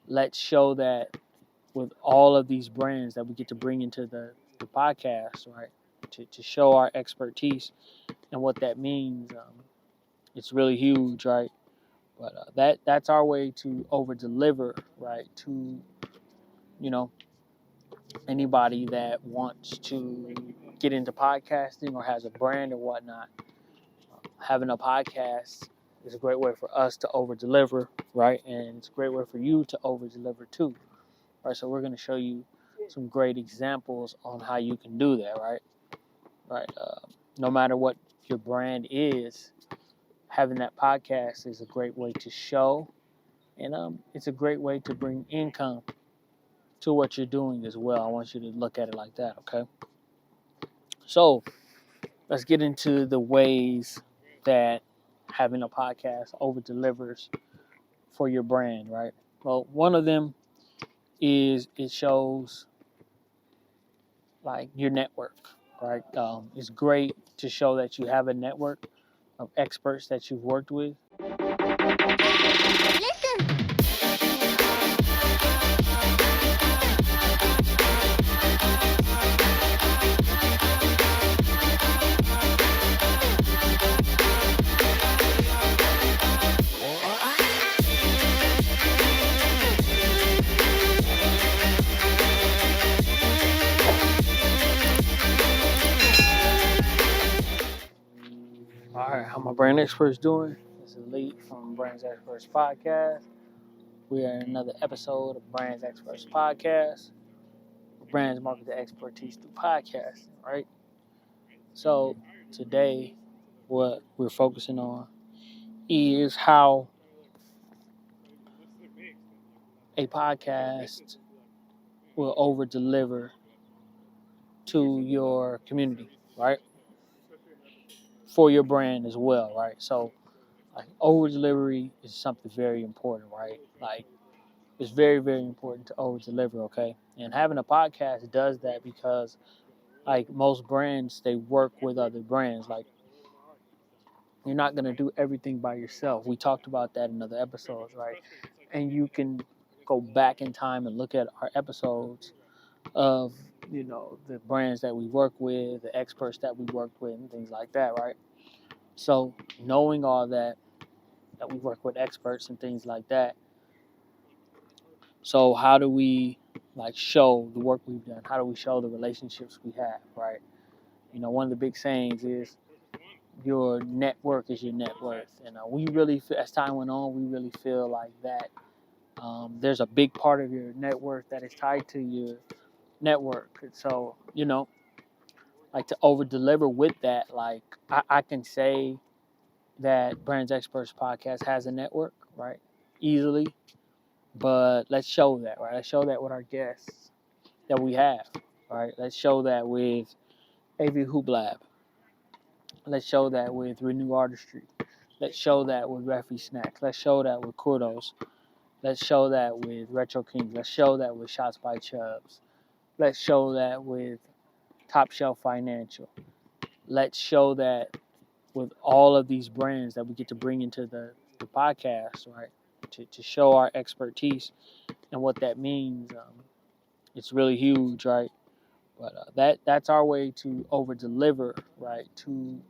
let's show that with all of these brands that we get to bring into the podcast, right? To show our expertise and what that means. It's really huge, right? But that's our way to over deliver, right? To you know anybody that wants to get into podcasting or has a brand or whatnot. Having a podcast is a great way for us to over deliver, right? And it's a great way for you to over deliver too, right? So we're going to show you some great examples on how you can do that, right? Right. No matter what your brand is, having that podcast is a great way to show, and it's a great way to bring income to what you're doing as well. I want you to look at it like that, okay? So let's get into the ways that having a podcast over delivers for your brand, right? Well, one of them is it shows like your network, right? It's great to show that you have a network of experts that you've worked with. All right, how my brand experts doing? This is Elite from Brands Experts Podcast. We are in another episode of Brands Experts Podcast. Brands market the expertise through podcasting, right? So today, what we're focusing on is how a podcast will over deliver to your community, right? For your brand as well, right? So, like, over delivery is something very important, right? Like, it's very, very important to over deliver, okay? And having a podcast does that because, like, most brands, they work with other brands. Like, you're not going to do everything by yourself. We talked about that in other episodes, right? And you can go back in time and look at our episodes of, the brands that we work with, the experts that we worked with, and things like that, right? So, knowing all that we work with experts and things like that. So how do we like show the work we've done? How do we show the relationships we have, right? One of the big sayings is your network is your net worth. And we really, as time went on, we really feel like that there's a big part of your net worth that is tied to your network. And so, like to over deliver with that, like I can say that Brands Experts Podcast has a network, right? Easily. But let's show that, right? Let's show that with our guests that we have, right? Let's show that with AV Hoop Lab. Let's show that with Renew Artistry. Let's show that with Refi Snacks. Let's show that with Kudos. Let's show that with Retro Kings. Let's show that with Shots by Chubbs. Let's show that with Top Shelf Financial. Let's show that with all of these brands that we get to bring into the podcast, right? To show our expertise and what that means. It's really huge, right? But that's our way to over deliver, right? To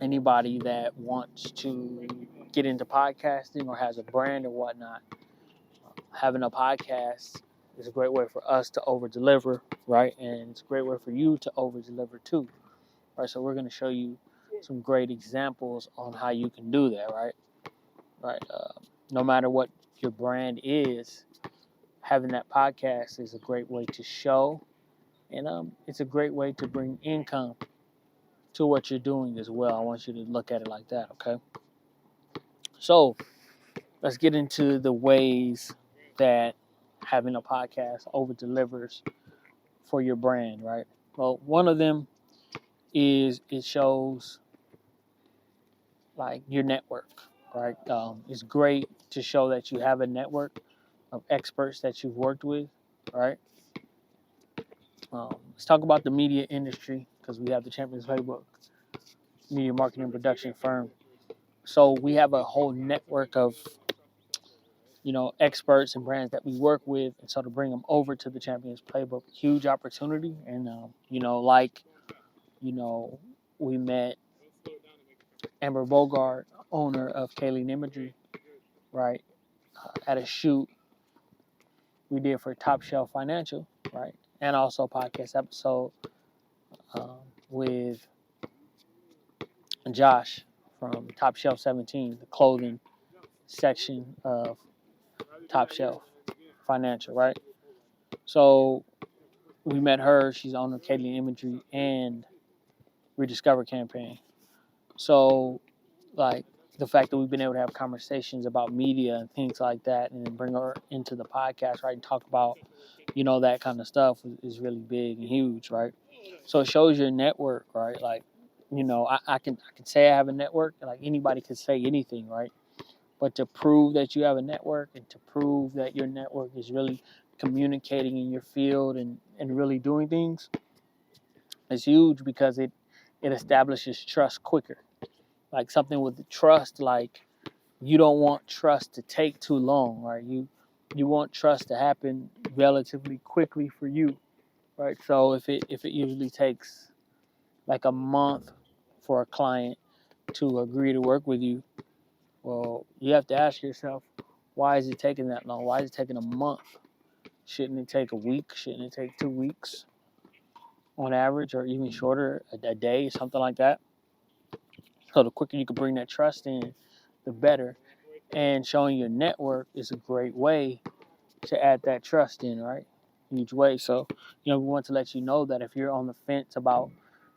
anybody that wants to get into podcasting or has a brand or whatnot. Having a podcast is a great way for us to over deliver, right? And it's a great way for you to over deliver too, right? So we're going to show you some great examples on how you can do that, right? Right. No matter what your brand is, having that podcast is a great way to show, and it's a great way to bring income to what you're doing as well. I want you to look at it like that, okay? So let's get into the ways that having a podcast over delivers for your brand, right? Well, one of them is it shows like your network, right? It's great to show that you have a network of experts that you've worked with, right? Let's talk about the media industry because we have the Champions Playbook, media marketing and production firm. So we have a whole network of experts and brands that we work with, and so to bring them over to the Champions Playbook, huge opportunity. And you know, we met Amber Bogart, owner of Kaleen Imagery, right, at a shoot we did for Top Shelf Financial, right, and also a podcast episode with Josh from Top Shelf 17, the clothing section of Top Shelf Financial, right? So we met her. She's the owner of Kaleen Imagery and Rediscover campaign. So, like, the fact that we've been able to have conversations about media and things like that, and then bring her into the podcast, right, and talk about, that kind of stuff is really big and huge, right? So it shows your network, right? Like, I can say I have a network, like anybody could say anything, right? But to prove that you have a network, and to prove that your network is really communicating in your field and really doing things is huge, because it establishes trust quicker. Like, something with trust, like, you don't want trust to take too long, right? You want trust to happen relatively quickly for you, right? So if it usually takes like a month for a client to agree to work with you, well, you have to ask yourself, why is it taking that long? Why is it taking a month? Shouldn't it take a week? Shouldn't it take 2 weeks on average, or even shorter, a day, something like that? So the quicker you can bring that trust in, the better. And showing your network is a great way to add that trust in, right? Huge way. So, we want to let you know that if you're on the fence about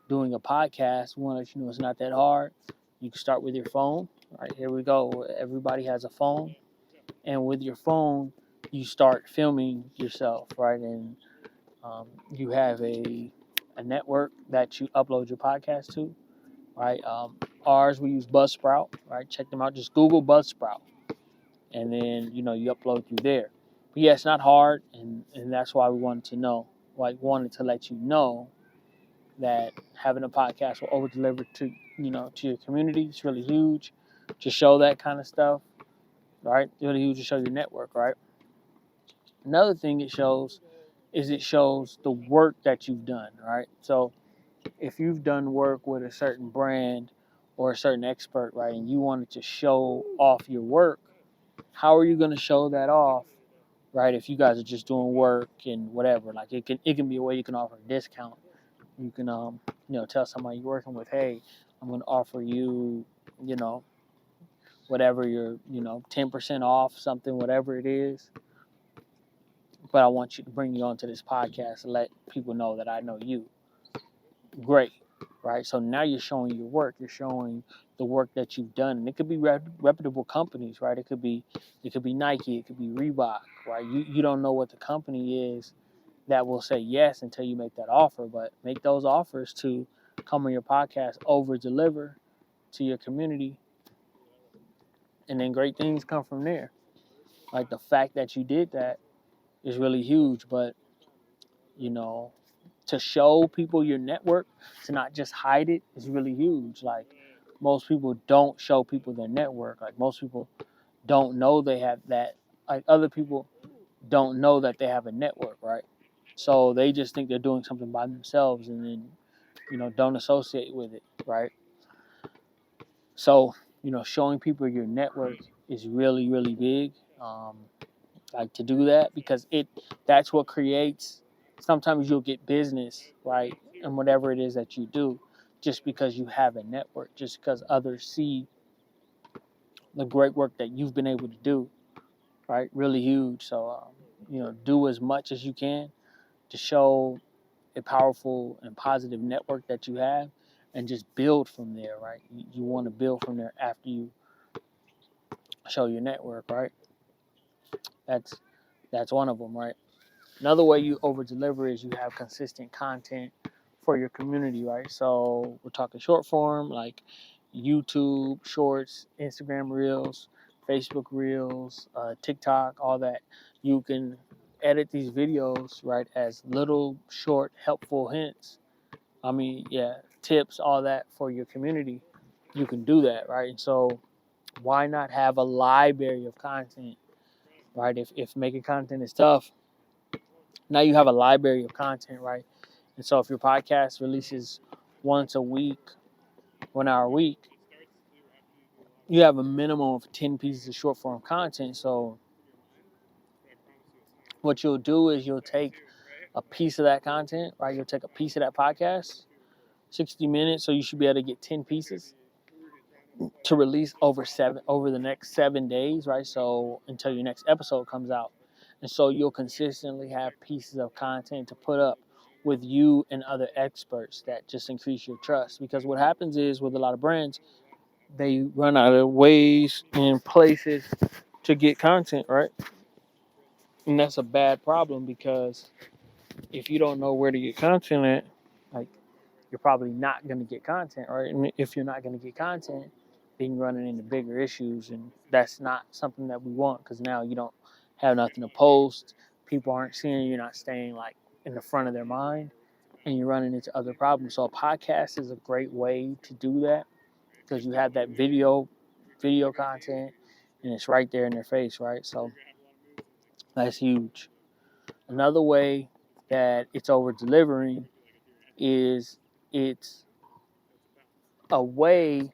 doing a podcast, we want to let you know it's not that hard. You can start with your phone. Right, here we go. Everybody has a phone. And with your phone, you start filming yourself, right? And you have a network that you upload your podcast to, right? Ours, we use Buzzsprout, right? Check them out. Just Google Buzzsprout, and then you upload through there. But yeah, it's not hard, and that's why we wanted to let you know that having a podcast will over deliver to your community. It's really huge to show that kind of stuff, right? It's really huge to show your network, right? Another thing it shows the work that you've done, right? So if you've done work with a certain brand or a certain expert, right, and you wanted to show off your work, how are you going to show that off, right? If you guys are just doing work and whatever, like it can be a way you can offer a discount. You can tell somebody you're working with, hey, I'm going to offer you, whatever your 10% off something, whatever it is. But I want you to bring you onto this podcast and let people know that I know you. Great, right? So now you're showing your work. You're showing the work that you've done, and it could be reputable companies, right? It could be Nike, it could be Reebok, right? You don't know what the company is that will say yes until you make that offer, but make those offers to come on your podcast, over deliver to your community, and then great things come from there. Like, the fact that you did that is really huge, but to show people your network, to not just hide it, is really huge. Like, most people don't show people their network. Like, most people don't know they have that. Like, other people don't know that they have a network, right? So they just think they're doing something by themselves, and then don't associate with it, right? So showing people your network is really, really big. Like, to do that, because that's what creates. Sometimes you'll get business, right, and whatever it is that you do, just because you have a network, just because others see the great work that you've been able to do, right? Really huge. So do as much as you can to show a powerful and positive network that you have, and just build from there, right? You want to build from there after you show your network, right? That's one of them, right? Another way you over deliver is you have consistent content for your community, right? So we're talking short form, like YouTube Shorts, Instagram Reels, Facebook Reels, TikTok, all that. You can edit these videos, right, as little short helpful hints. Tips, all that for your community. You can do that, right? And so why not have a library of content right? If making content is tough, now you have a library of content, right? And so if your podcast releases once a week, 1 hour a week, you have a minimum of 10 pieces of short form content. So what you'll do is you'll take a piece of that content, right? You'll take a piece of that podcast, 60 minutes, so you should be able to get 10 pieces to release over the next 7 days, right? So until your next episode comes out. And so you'll consistently have pieces of content to put up with you and other experts that just increase your trust. Because what happens is with a lot of brands, they run out of ways and places to get content, right? And that's a bad problem because if you don't know where to get content at, like you're probably not going to get content, right? And if you're not going to get content, then you're running into bigger issues, and that's not something that we want because now you don't have nothing to post. People aren't seeing you, you're not staying like in the front of their mind, and you're running into other problems. So a podcast is a great way to do that because you have that video content, and it's right there in their face, right? So that's huge. Another way that it's over delivering is it's a way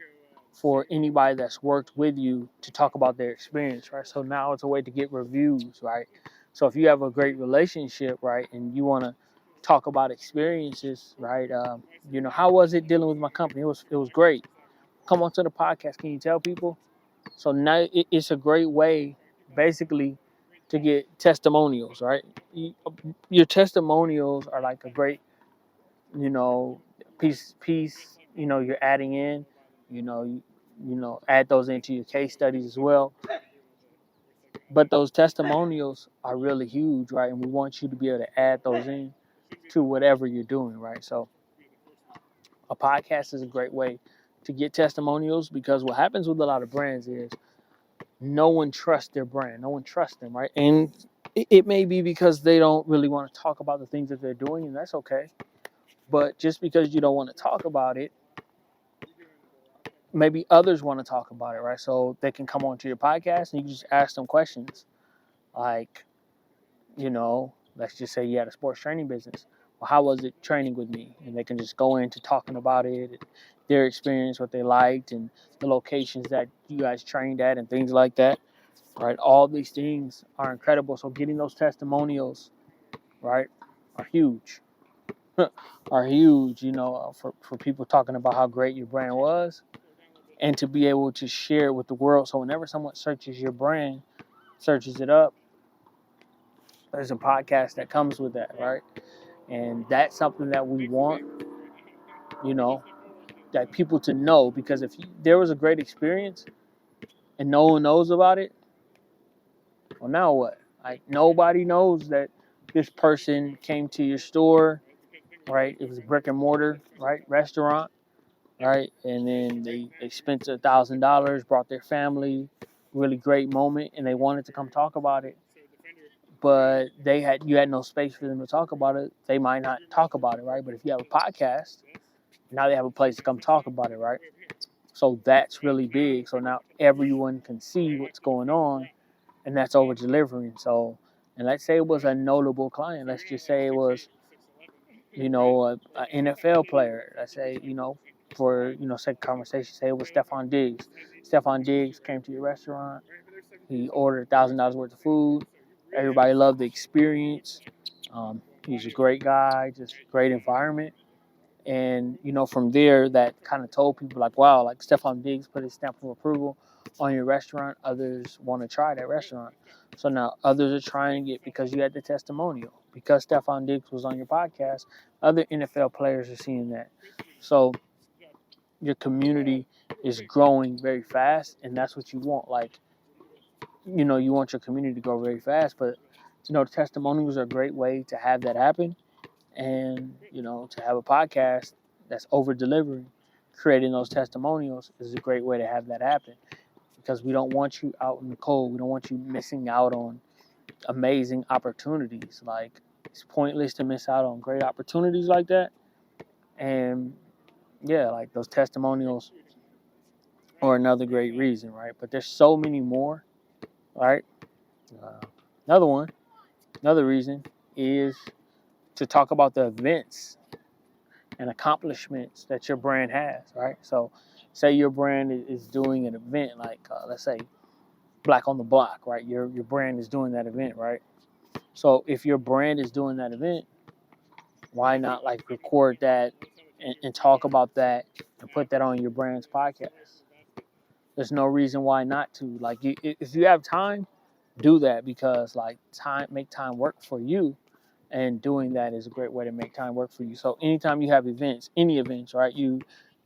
for anybody that's worked with you to talk about their experience, right? So now it's a way to get reviews, right? So if you have a great relationship, right, and you want to talk about experiences, right? How was it dealing with my company? It was great. Come on to the podcast. Can you tell people? So now it's a great way, basically, to get testimonials, right? Your testimonials are like a great, you know, piece. You're adding in, add those into your case studies as well. But those testimonials are really huge, right? And we want you to be able to add those in to whatever you're doing, right? So a podcast is a great way to get testimonials because what happens with a lot of brands is no one trusts their brand. No one trusts them, right? And it may be because they don't really want to talk about the things that they're doing, and that's okay. But just because you don't want to talk about it, maybe others want to talk about it, right? So they can come onto your podcast and you can just ask them questions like, let's just say you had a sports training business. Well, how was it training with me? And they can just go into talking about it, their experience, what they liked, and the locations that you guys trained at, and things like that, right? All these things are incredible. So getting those testimonials, right, are huge. Are huge, for people talking about how great your brand was and to be able to share it with the world. So whenever someone searches your brand, searches it up, there's a podcast that comes with that, right? And that's something that we want, you know, that people to know, because if there was a great experience and no one knows about it, well, now what? Like nobody knows that this person came to your store, right? It was a brick and mortar, right, restaurant, right? And then they spent $1,000, brought their family, really great moment, and they wanted to come talk about it. But you had no space for them to talk about it. They might not talk about it, right? But if you have a podcast, now they have a place to come talk about it, right? So that's really big. So now everyone can see what's going on, and that's over delivering. So, and let's say it was a notable client. Let's just say it was, an NFL player. Let's say, for sake of conversation, say it was Stephon Diggs. Stephon Diggs came to your restaurant. He ordered $1,000 worth of food. Everybody loved the experience. He's a great guy, just great environment. And, from there, that kind of told people like, wow, like Stephon Diggs put his stamp of approval on your restaurant. Others want to try that restaurant. So now others are trying it because you had the testimonial. Because Stephon Diggs was on your podcast, other NFL players are seeing that. So your community is growing very fast, and that's what you want. Like, you want your community to grow very fast, but, testimonials are a great way to have that happen. And, to have a podcast that's over delivering, creating those testimonials is a great way to have that happen because we don't want you out in the cold. We don't want you missing out on amazing opportunities. Like, it's pointless to miss out on great opportunities like that. And yeah, like those testimonials are another great reason, right? But there's so many more, right? Another reason is to talk about the events and accomplishments that your brand has, right? So, say your brand is doing an event like, let's say, Black on the Block, right? Your brand is doing that event, right? So, if your brand is doing that event, why not like record that and talk about that and put that on your brand's podcast? There's no reason why not to. Like, if you have time, do that, because like make time work for you, and doing that is a great way to make time work for you. So anytime you have events, any events, right?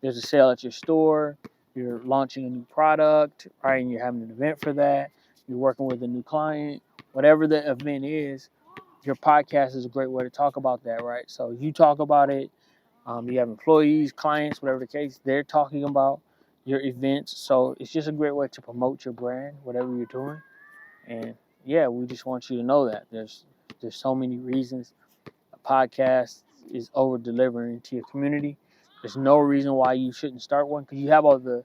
There's a sale at your store, you're launching a new product, right? And you're having an event for that. You're working with a new client, whatever the event is. Your podcast is a great way to talk about that, right? So you talk about it. You have employees, clients, whatever the case, they're talking about your events. So it's just a great way to promote your brand, whatever you're doing. And yeah, we just want you to know that there's so many reasons a podcast is over delivering to your community. There's no reason why you shouldn't start one, because you have all the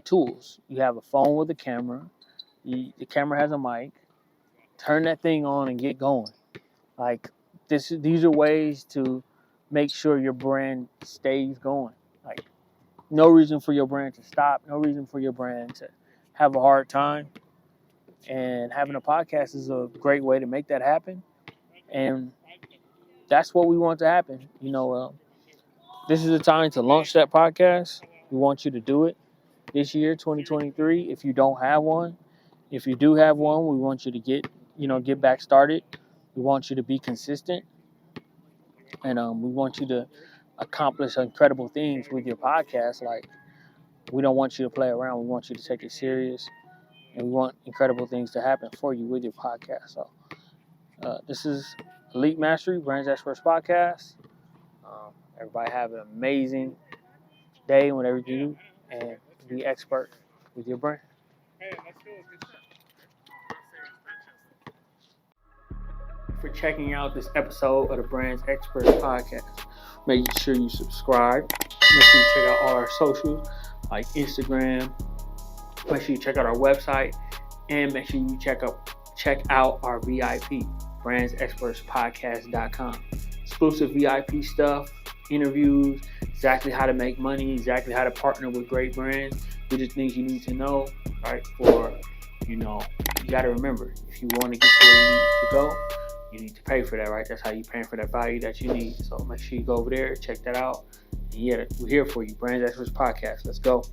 tools. You have a phone with a camera. The camera has a mic. Turn that thing on and get going. Like these are ways to make sure your brand stays going. Like, no reason for your brand to stop. No reason for your brand to have a hard time. And having a podcast is a great way to make that happen. And that's what we want to happen. This is the time to launch that podcast. We want you to do it this year, 2023. If you don't have one, if you do have one, we want you to get back started. We want you to be consistent, and we want you to accomplish incredible things with your podcast. Like, we don't want you to play around. We want you to take it serious, and we want incredible things to happen for you with your podcast. So this is Elite Mastery, Brands Experts Podcast. Everybody have an amazing day in whatever you do, and be expert with your brand. For checking out this episode of the Brands Experts Podcast, make sure you subscribe. Make sure you check out all our socials like Instagram. Make sure you check out our website, and make sure you check out our VIP, brandsexpertspodcast.com. Exclusive VIP stuff, interviews, exactly how to make money, exactly how to partner with great brands. These are things you need to know, right? You got to remember, if you want to get to where you need to go, you need to pay for that, right? That's how you're paying for that value that you need. So make sure you go over there, check that out. And yeah, we're here for you. Brands Experts Podcast. Let's go.